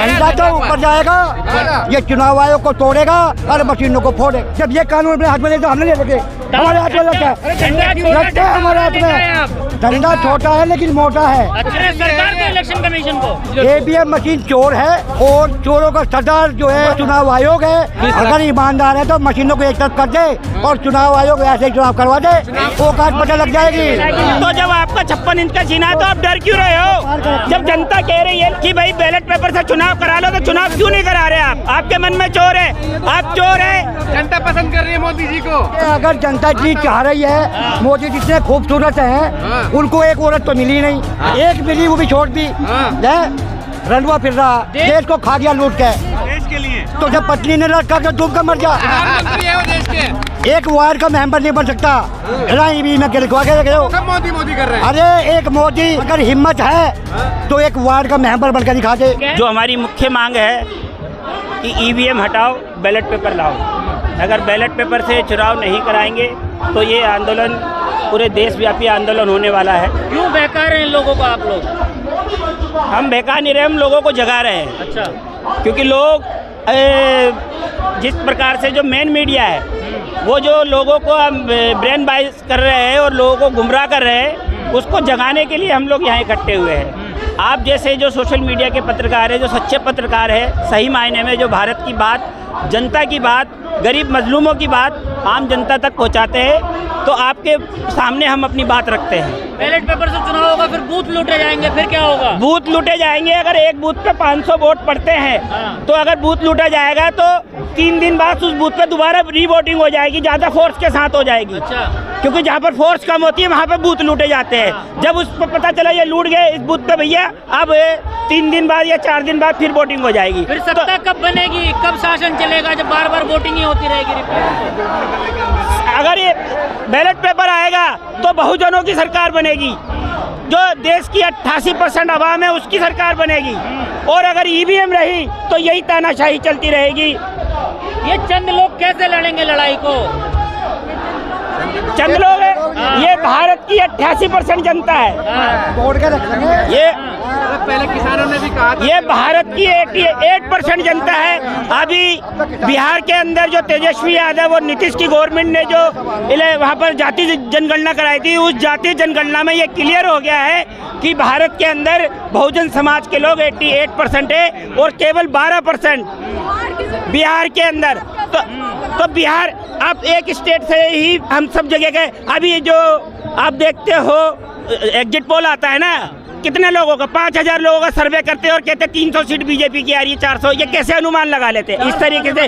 झंडा तो ऊपर जाएगा, ये चुनाव आयोग को तोड़ेगा और मशीनों को फोड़ेगा। जब ये कानून अपने हाथ में ले तो हमने ले लगे, हमारे हाथ में लगता है हमारे हाथ में। झंडा छोटा है लेकिन मोटा है। सरकार को, इलेक्शन कमीशन को, ईवीएम मशीन चोर है और चोरों का सरदार जो है चुनाव आयोग है। अगर ईमानदार है तो मशीनों को एक तरफ कर दे और चुनाव आयोग ऐसे ही चुनाव करवा दे, वो काट पता लग जाएगी। तो जब आपका 56 इंच का सीना है तो आप डर क्यों रहे हो? जब जनता कह रही है कि भाई बैलेट पेपर से चुनाव करा लो, तो चुनाव क्यों नहीं करा रहे आप? आपके मन में चोर है, आप चोर है। जनता पसंद कर रही है मोदी जी को। अगर जनता इतनी चाह रही है, मोदी जितने खूबसूरत हैं, उनको एक औरत तो मिली नहीं, एक मिली वो भी छोड़ दी। रंडवा फिर रहा, देश को खा गया लूट के। देश के लिए तो जब पत्नी ने लड़का तो डूब कर मर जा। प्रधानमंत्री है वो देश के। एक वार्ड का मेंबर नहीं बन सकता। में गिरवा के रखे हो। सब मोदी कर रहे हैं। अरे एक मोदी अगर हिम्मत है तो एक वार्ड का मेंबर बनकर दिखा दे। जो हमारी मुख्य मांग है कि ईवीएम हटाओ, बैलेट पेपर लाओ। अगर बैलेट पेपर से चुनाव नहीं कराएंगे तो ये आंदोलन पूरे देशव्यापी आंदोलन होने वाला है। क्यों बहका रहे हैं लोगों को आप लोग? हम बहका नहीं रहे, हम लोगों को जगा रहे हैं। अच्छा, क्योंकि लोग जिस प्रकार से जो मेन मीडिया है वो जो लोगों को ब्रेन बाइस कर रहे हैं और लोगों को गुमराह कर रहे हैं, उसको जगाने के लिए हम लोग यहाँ इकट्ठे हुए हैं। आप जैसे जो सोशल मीडिया के पत्रकार हैं, जो सच्चे पत्रकार हैं, सही मायने में जो भारत की बात, जनता की बात, गरीब मजलूमों की बात आम जनता तक पहुँचाते हैं, तो आपके सामने हम अपनी बात रखते हैं। बैलेट पेपर से चुनाव होगा, फिर बूथ लूटे जाएंगे, फिर क्या होगा? बूथ लूटे जाएंगे। अगर एक बूथ पे 500 वोट पड़ते हैं तो अगर बूथ लूटा जाएगा तो 3 दिन बाद उस बूथ पे दोबारा रीवोटिंग हो जाएगी, ज़्यादा फोर्स के साथ हो जाएगी। अच्छा, क्योंकि जहाँ पर फोर्स कम होती है वहाँ पे बूथ लूटे जाते हैं। जब उस पर पता चला ये लूट गए इस बूथ पे भैया, अब 3 दिन बाद या 4 दिन बाद फिर वोटिंग हो जाएगी। फिर सत्ता कब बनेगी, कब शासन चलेगा, जब बार बार वोटिंग ही होती रहेगी? अगर ये बैलेट पेपर आएगा तो बहुजनों की सरकार बनेगी, जो देश की 88% आवाम है उसकी सरकार बनेगी। और अगर ईवीएम रही तो यही तानाशाही चलती रहेगी। ये चंद लोग कैसे लड़ेंगे लड़ाई को? चंद लोग है, ये भारत की 88% जनता है। तोड़ के रखेंगे। ये पहले किसानों ने भी कहा था, ये भारत की 88% जनता है। अभी बिहार के अंदर जो तेजस्वी यादव और नीतीश की गवर्नमेंट ने जो वहाँ पर जाति जनगणना कराई थी, उस जाति जनगणना में ये क्लियर हो गया है कि भारत के अंदर बहुजन समाज के लोग 88% है और केवल 12% बिहार के अंदर। तो बिहार, आप एक स्टेट से ही हम सब जगह गए। अभी जो आप देखते हो एग्जिट पोल आता है ना, कितने लोगों का, 5000 लोगों का सर्वे करते हैं और कहते हैं 300 सीट बीजेपी की आ रही है, 400। ये कैसे अनुमान लगा लेते हैं इस तरीके से?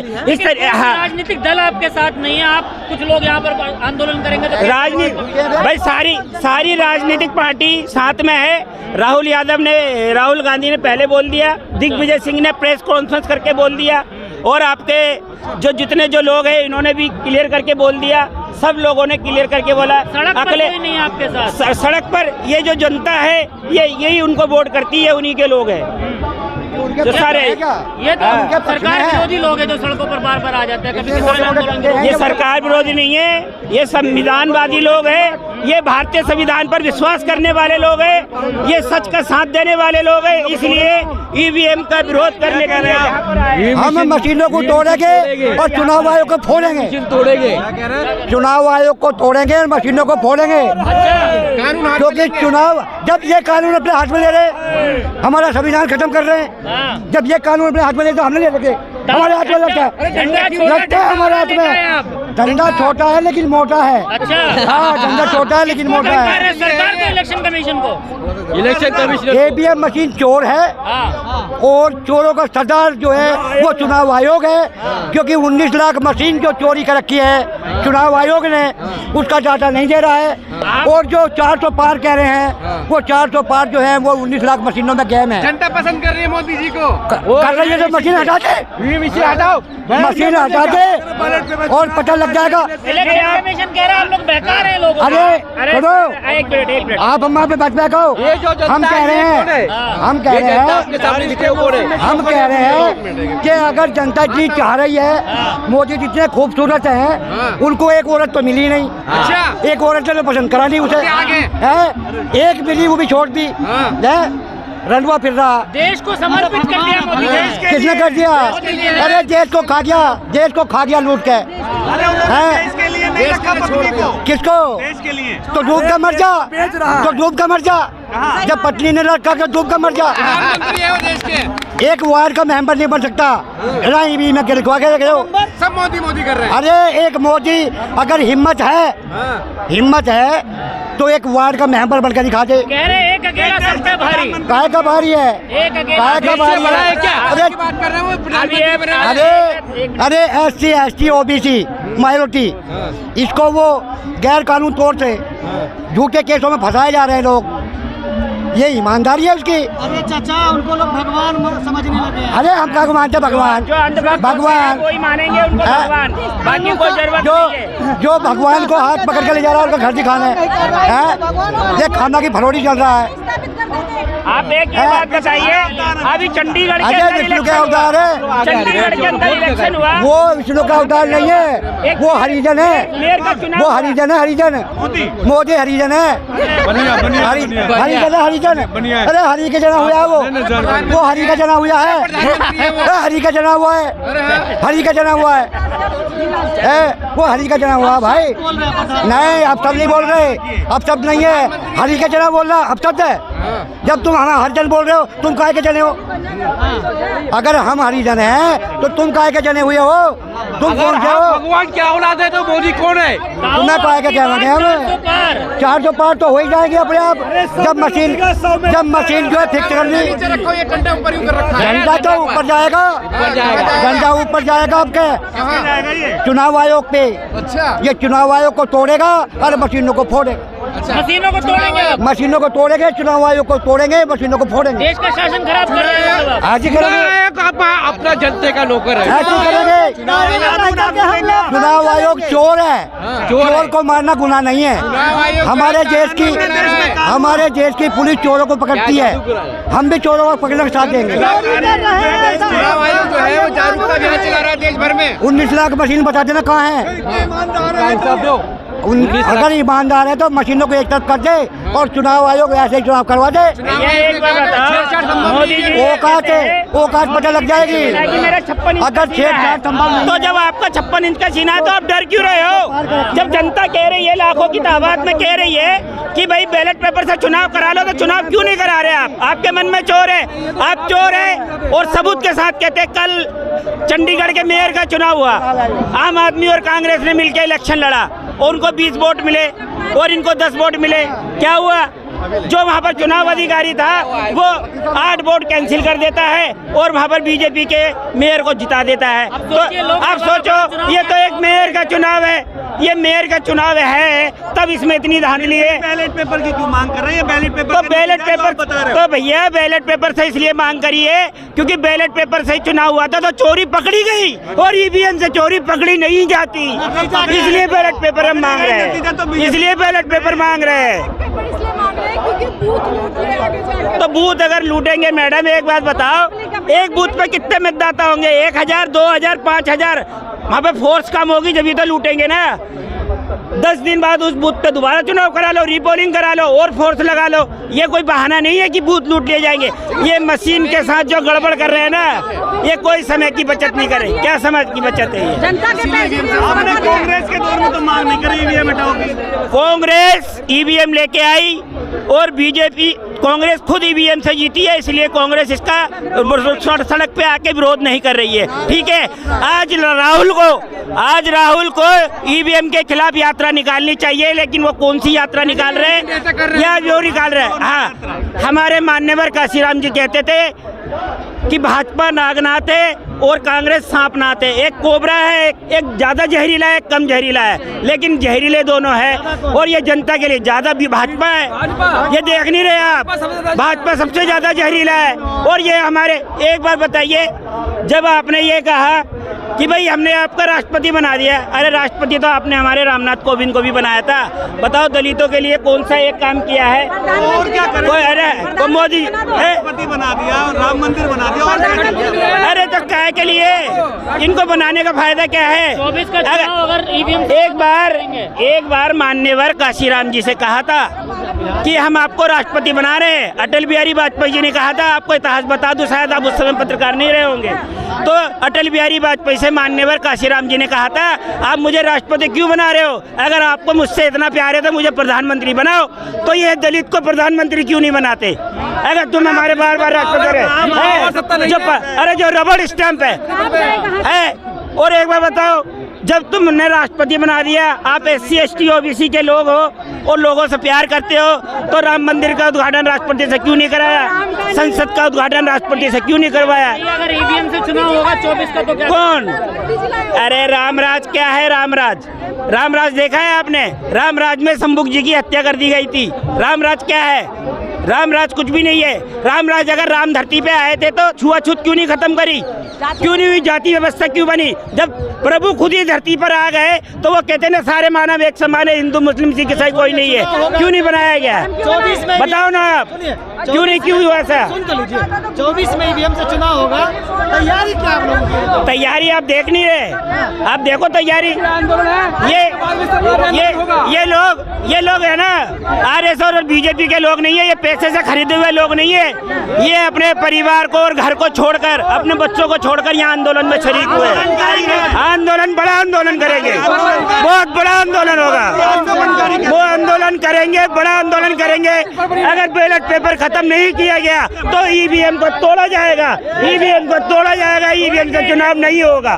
हाँ, राजनीतिक दल आपके साथ नहीं है, आप कुछ लोग यहाँ पर आंदोलन करेंगे तो राजनीति भाई सारी राजनीतिक पार्टी साथ में है। राहुल गांधी ने पहले बोल दिया, दिग्विजय सिंह ने प्रेस कॉन्फ्रेंस करके बोल दिया, और आपके जितने लोग हैं इन्होंने भी क्लियर करके बोल दिया। सब लोगों ने क्लियर करके बोला। सड़क पर कोई नहीं आपके साथ? सड़क पर ये जो जनता है यही उनको वोट करती है, उन्हीं के लोग हैं जो सारे। ये तो सरकार विरोधी लोग हैं जो सड़कों पर बार बार आ जाते हैं। कभी किसान आंदोलन, ये सरकार विरोधी नहीं है, ये संविधानवादी लोग हैं, ये भारतीय संविधान पर विश्वास करने वाले लोग हैं, ये सच का साथ देने वाले लोग हैं। इसलिए ईवीएम का विरोध करने के लिए हम मशीनों को तोड़ेंगे और चुनाव आयोग को फोड़ेंगे। चुनाव आयोग को तोड़ेंगे और मशीनों को फोड़ेंगे। क्योंकि चुनाव, जब ये कानून अपने हाथ में ले रहे, हमारा संविधान खत्म कर रहे हैं। जब ये कानून अपने हाथ में ले तो हमने ले लगे, हमारे हाथ में लगता है हमारे हाथ में। झंडा छोटा है लेकिन मोटा है। अच्छा, हाँ, झंडा छोटा है लेकिन मोटा है। सरकार को, इलेक्शन कमीशन को, ईवीएम मशीन चोर है और चोरों का सरदार जो है वो चुनाव आयोग है। क्योंकि 19 लाख मशीन जो चोरी कर रखी है चुनाव आयोग ने, उसका डाटा नहीं दे रहा है। और जो 400 पार कह रहे हैं, वो 400 पार जो है वो 19 लाख मशीनों में गेम है। जनता पसंद कर रही है मोदी जी को। कर रही है तो मशीन हटा दे, मशीन हटा दे और पता लग जाएगा। इलेक्शन कमीशन कह रहा है आप लोग बहका रहे हैं लोगों को। अरे सुनो, एक मिनट आप हमारे पे बच बैठो। हम कह रहे हैं कि अगर जनता इतनी चाह रही है, मोदी जितने खूबसूरत हैं, उनको एक औरत तो मिली नहीं। एक औरत ने पसंद करा नहीं उसे, है एक मिली वो भी छोड़ दी। रंडुआ फिर रहा। देश को समर्पित कर दिया मोदी देश के किसने लिए। कर दिया? अरे देश को खा गया, देश को खा गया लूट के। हैं? किसको? तो डूब के मर जा, तो डूब के मर जा। जब पत्नी ने रखा तो डूब के मर जा। प्रधानमंत्री है वो देश के। एक वार्ड का मेंबर नहीं बन सकता। भी में गिरवा के रख रहे हो। सब मोदी मोदी कर रहे हैं। अरे एक मोदी अगर हिम्मत है तो एक वार्ड का मेंबर बनकर दिखा दे। कह रहे एक अकेला सबसे भारी। काय का भारी है? एक अकेला काय का भारी है? अरे की बात कर रहे हैं वो प्रधानमंत्री बने हैं। अरे SC ST OBC माइनॉरिटी, इसको वो गैर कानून तौर से झूठे केसों में फंसाए जा रहे हैं लोग। ये ईमानदारी है उसकी। अरे चाचा उनको लोग भगवान समझने लगे हैं। अरे हम क्या मानते भगवान? जो अंधभक्त भगवान कोई मानेंगे उनको हाँ? भगवान, बाकी कोई जरूरत जो नहीं है। जो भगवान को हाथ पकड़ के ले जा रहा है उनका घर दिखाना है। ये खाना की फरोड़ी चल रहा है। आप एक ही बात बताइए, अभी चंडीगढ़ के अजय अंदर विष्णु का इलेक्शन अवतार हुआ। है। चंडीगढ़ के अंदर इलेक्शन हुआ। वो विष्णु का अवतार नहीं है, वो हरिजन है। मेयर का चुनाव वो हरिजन है, हरिजन। मोदी हरिजन है। हरिजन है, हरिजन। अरे हरि के जना हुआ है वो हरि का जना हुआ है। हरि का जना हुआ है, हरि का जना हुआ है। वो हरि का जना हुआ भाई। नहीं अब सब नहीं बोल रहे, अब सब नहीं है। हरि का जना बोल रहा अब शब्द है। जब तुम हमें हरिजन बोल रहे हो, तुम काहे के जने हो? अगर हम हरिजन हैं तो तुम काहे के जने हुए हो? तुम कौन से हो? भगवान क्या औलाद है तो मोदी कौन है? तुम्हें काहे के कहना है हमें? 400 पार तो हो ही जाएंगे अपने आप। जब मशीन जो है फिक्स कर दी। नीचे रखो ये डंडा ऊपर यूं कर रखा है। झंडा तो ऊपर जाएगा, झंडा ऊपर जाएगा आपके चुनाव आयोग पे। अच्छा ये चुनाव आयोग को तोड़ेगा और मशीनों को फोड़ेगा। मशीनों को तोड़ेंगे आप। मशीनों को तोड़ेंगे, चुनाव आयोग को तोड़ेंगे, मशीनों को फोड़ेंगे। देश का शासन खराब कर रहे हैं मतलब आप। आज ही करेंगे, अपना जनते का नौकर है। ऐसे करेंगे। चुनाव आयोग चोर है, चोर को मारना गुनाह नहीं है। हमारे देश की पुलिस चोरों को पकड़ती है, हम भी चोरों को पकड़ने का साथ देंगे। चुनाव आयोग जो है वो जागरूकता अभियान चला रहा है देश भर में। 19 लाख मशीन बता देना कहाँ है। अगर ईमानदार है तो मशीनों को एक तरफ कर दे और चुनाव आयोग ऐसे ही चुनाव करवा दे। ये एक बार बताओ, मोदी जी औकात पता लग जाएगी। मेरा 56 इंच अगर का सीना है, तो जब आपका 56 इंच का सीना है तो आप डर क्यों रहे हो? जब जनता कह रही है, लाखों की तादाद में कह रही है कि भाई बैलेट पेपर से चुनाव करा लो, तो चुनाव क्यों नहीं करा रहे आप? आपके मन में चोर है, आप चोर है। और सबूत के साथ कहते हैं, कल चंडीगढ़ के मेयर का चुनाव हुआ, आम आदमी और कांग्रेस ने मिलकर इलेक्शन लड़ा और उनको 20 वोट मिले और इनको 10 वोट मिले। क्या हुआ? जो वहाँ पर चुनाव अधिकारी था वो 8 वोट कैंसिल कर देता है और वहाँ पर बीजेपी के मेयर को जिता देता है। तो आप सोचो, ये तो एक मेयर का चुनाव है, ये मेयर का चुनाव है, तब इसमें इतनी धांधली है। बैलेट पेपर की क्यों मांग कर रहे हैं? बैलेट पेपर तो बैलेट पेपर तो भैया बैलेट पेपर से इसलिए मांग करी है क्योंकि बैलेट पेपर से चुनाव हुआ था तो चोरी पकड़ी गई और ईवीएम से चोरी पकड़ी नहीं जाती, इसलिए बैलेट पेपर हम मांग रहे हैं। इसलिए बैलेट पेपर मांग रहे हैं। तो बूथ अगर लूटेंगे मैडम, एक बात बताओ, एक बूथ पे कितने मतदाता होंगे? 1000, 2000, 5000? वहाँ पे फोर्स कम होगी जब ये तो लूटेंगे ना। 10 दिन बाद उस बूथ पे दोबारा चुनाव करा लो, रीपोलिंग करा लो और फोर्स लगा लो। ये कोई बहाना नहीं है कि बूथ लूट लिए जाएंगे। ये मशीन के साथ जो गड़बड़ कर रहे हैं ना, ये कोई समय की बचत नहीं करे। क्या समय की बचत है ये? जनता के आपने कांग्रेस के दौर में तो मांग नहीं करी ईवीएम हटाओगी। कांग्रेस ईवीएम लेके आई और बीजेपी, कांग्रेस खुद ईवीएम से जीती है, इसलिए कांग्रेस इसका सड़क पे आके विरोध नहीं कर रही है। ठीक है, आज राहुल को ईवीएम के खिलाफ यात्रा निकालनी चाहिए, लेकिन वो कौन सी यात्रा निकाल रहे हैं? या जो निकाल रहे हैं। हाँ, हमारे मान्यवर काशीराम जी कहते थे कि भाजपा नागनाथ है और कांग्रेस सांपनाथ है। एक कोबरा है, एक ज्यादा जहरीला है, कम जहरीला है, लेकिन जहरीले दोनों है। और ये जनता के लिए ज्यादा भी भाजपा है, ये देख नहीं रहे आप? भाजपा सबसे ज्यादा जहरीला है। और ये हमारे, एक बार बताइए, जब आपने ये कहा कि भाई हमने आपका राष्ट्रपति बना दिया, अरे राष्ट्रपति तो आपने हमारे रामनाथ कोविंद को भी बनाया था। बताओ दलितों के लिए कौन सा एक काम किया है? और क्या करें? अरे तो मोदी राष्ट्रपति बना दिया, राम मंदिर बना दिया और अरे तो काय के लिए? इनको बनाने का फायदा क्या है? 24 का चुनाव अगर ईवीएम एक बार मान्यवर काशीराम जी से कहा था कि हम आपको राष्ट्रपति बना रहे हैं। अटल बिहारी वाजपेयी जी ने कहा था, आपको इतिहास बता दूं, शायद आप उस समय पत्रकार नहीं रहे होंगे, तो अटल बिहारी वाजपेयी से माननीय काशीराम जी ने कहा था, आप मुझे राष्ट्रपति क्यों बना रहे हो? अगर आपको मुझसे इतना प्यार है तो मुझे प्रधानमंत्री बनाओ। तो ये दलित को प्रधानमंत्री क्यों नहीं बनाते? अगर तुम हमारे बार बार राष्ट्रपति अरे जो रबड़ स्टैंप है। और एक बार बताओ, जब तुमने राष्ट्रपति बना दिया, आप SC ST OBC के लोग हो और लोगों से प्यार करते हो, तो राम मंदिर का उद्घाटन राष्ट्रपति से क्यों नहीं कराया? संसद का उद्घाटन राष्ट्रपति से क्यों नहीं करवाया? अगर EVM से चुनाव होगा 24 का तो क्या? कौन? अरे रामराज क्या है? रामराज देखा है आपने? रामराज में शंभुक जी की हत्या कर दी गई थी। रामराज क्या है? रामराज कुछ भी नहीं है। रामराज अगर राम धरती पे आए थे तो छुआछूत क्यों नहीं खत्म करी? क्यों नहीं हुई? जाति व्यवस्था क्यों बनी? जब प्रभु खुद ही धरती पर आ गए तो वो कहते ना सारे मानव एक समान है, हिंदू मुस्लिम सिख ईसाई कोई नहीं है। क्यों नहीं बनाया गया? बताओ ना आप, क्यों नहीं, क्यों हुआ ऐसा? 24 में EVM से चुनाव होगा, तैयारी क्या आप लोगों की? तैयारी आप देख नहीं रहे। आप देखो तैयारी, ये लोग है ना, RS और BJP के लोग नहीं है, ये पैसे से खरीदे हुए लोग नहीं है। ये अपने परिवार को और घर को छोड़कर, अपने बच्चों को छोड़कर यहाँ आंदोलन में शरीक हुए। आंदोलन, बड़ा आंदोलन करेंगे, बहुत बड़ा आंदोलन होगा। वो आंदोलन करेंगे, बड़ा आंदोलन करेंगे। अगर बैलेट पेपर खत्म नहीं किया गया तो EVM को तोड़ा जाएगा। EVM को तोड़ा जाएगा, EVM से चुनाव नहीं होगा।